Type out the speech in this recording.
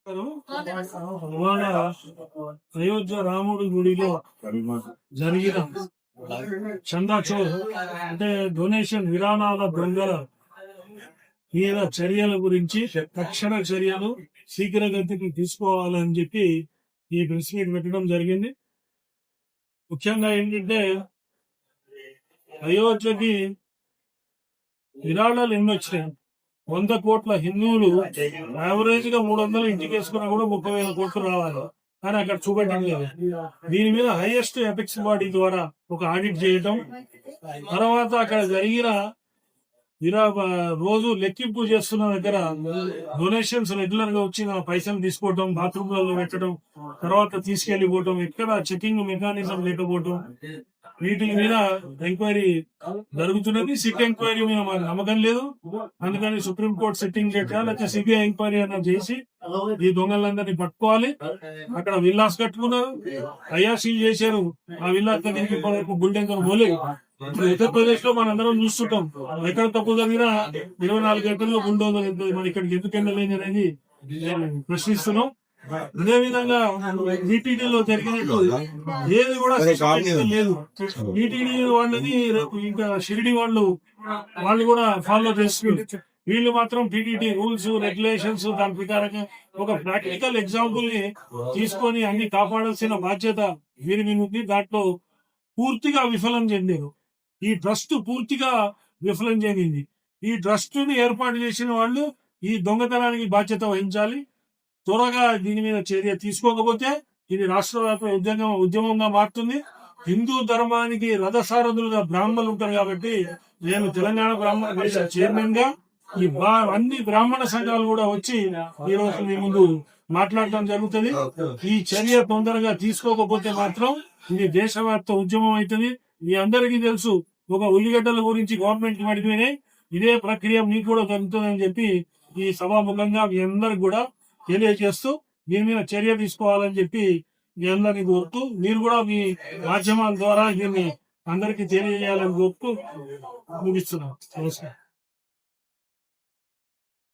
ఇవాళ అయోధ్య రాముడి గుడిలో జరిగిన చందాచోర్ అంటే డొనేషన్ విరాళాల దొంగల మీద చర్యల గురించి తక్షణ చర్యలు శీఘ్రగతికి తీసుకోవాలని చెప్పి ఈ ప్రెస్ మీట్ పెట్టడం జరిగింది. ముఖ్యంగా ఏంటంటే అయోధ్యకి విరాళాలు ఎన్ని వచ్చినాయి? 100 కోట్ల హిందువులు యావరేజ్ గా 300 ఇంటికి వేసుకున్నా కూడా 30,000 కోట్లు రావాలి, కానీ అక్కడ చూపెట్టడం లేదు. దీని మీద హైయెస్ట్ ఎపిక్స్ బాడీ ద్వారా ఒక ఆడిట్ చేయటం, తర్వాత అక్కడ జరిగిన రోజు లెక్కింపు చేస్తున్న దగ్గర డొనేషన్స్ రెగ్యులర్ గా వచ్చి పైసలు తీసుకోవటం, బాత్రూమ్లలో పెట్టడం, తర్వాత తీసుకెళ్లిపోవటం, ఎక్కడ చెకింగ్ మెకానిజం లేకపోవటం, వీటి మీద ఎంక్వైరీ జరుగుతున్నది. సిట్ ఎంక్వైరీ మీద మాకు నమ్మకం లేదు, అందుకని సుప్రీంకోర్టు సిట్టింగ్ చేయాలి, లేకపోతే సిబిఐ ఎంక్వైరీ అన్న చేసి ఈ దొంగలందరినీ పట్టుకోవాలి. అక్కడ విల్లాస్ కట్టుకున్నారు, అయాసీ చేశారు, ఆ విల్లాస్ బిల్డింగ్ పోలేదు. ఇప్పుడు ఉత్తరప్రదేశ్ లో మనందరం చూస్తుంటాం, ఎక్కడ తప్పు జరిగినా 24 గంటల్లో బుల్డోజర్ వెళ్తుంది. మరి ఇక్కడికి ఎందుకు వెళ్ళలేదు అనేది ప్రశ్నిస్తున్నాం. అదే విధంగా టీటీడీలో జరిగినట్టు ఏది కూడా లేదు. టీటీడీ వాళ్ళని రేపు ఇంకా షిరిడి వాళ్ళు కూడా ఫాలో చేస్తున్నారు. వీళ్ళు మాత్రం టీటీడీ రూల్స్ రెగ్యులేషన్స్ దాని ప్రకారంగా ఒక ప్రాక్టికల్ ఎగ్జాంపుల్ ని తీసుకొని అన్ని కాపాడాల్సిన బాధ్యత వీరి మీద ఉంది. దాంట్లో పూర్తిగా విఫలం చెందారు. ఈ ట్రస్ట్ పూర్తిగా విఫలం చెందింది. ఈ ట్రస్ట్ ని ఏర్పాటు చేసిన వాళ్ళు ఈ దొంగతనానికి బాధ్యత వహించాలి. త్వరగా దీని మీద చర్య తీసుకోకపోతే ఇది రాష్ట్ర వ్యాప్త ఉద్యమంగా మారుతుంది. హిందూ ధర్మానికి రథసారథులుగా బ్రాహ్మణులు ఉంటారు కాబట్టి నేను తెలంగాణ బ్రాహ్మణ దేశ చైర్మన్ గా ఈ అన్ని బ్రాహ్మణ సంఘాలు కూడా వచ్చి ఈ రోజు మీ ముందు మాట్లాడటం జరుగుతుంది. ఈ చర్య తొందరగా తీసుకోకపోతే మాత్రం ఇది దేశవ్యాప్త ఉద్యమం అవుతుంది. మీ అందరికీ తెలుసు, ఒక ఉల్లిగడ్డల గురించి గవర్నమెంట్ పడిపోయినాయి. ఇదే ప్రక్రియ మీకు కూడా జరుగుతుందని చెప్పి ఈ సభాముఖంగా మీ అందరికి కూడా తెలియజేస్తూ దీని మీద చర్య తీసుకోవాలని చెప్పి మీ అందరినీ కోరుతూ, మీరు కూడా మీ మాధ్యమాల ద్వారా దీన్ని అందరికీ తెలియజేయాలని కోరుతూ ముగిస్తున్నాం. నమస్కారం.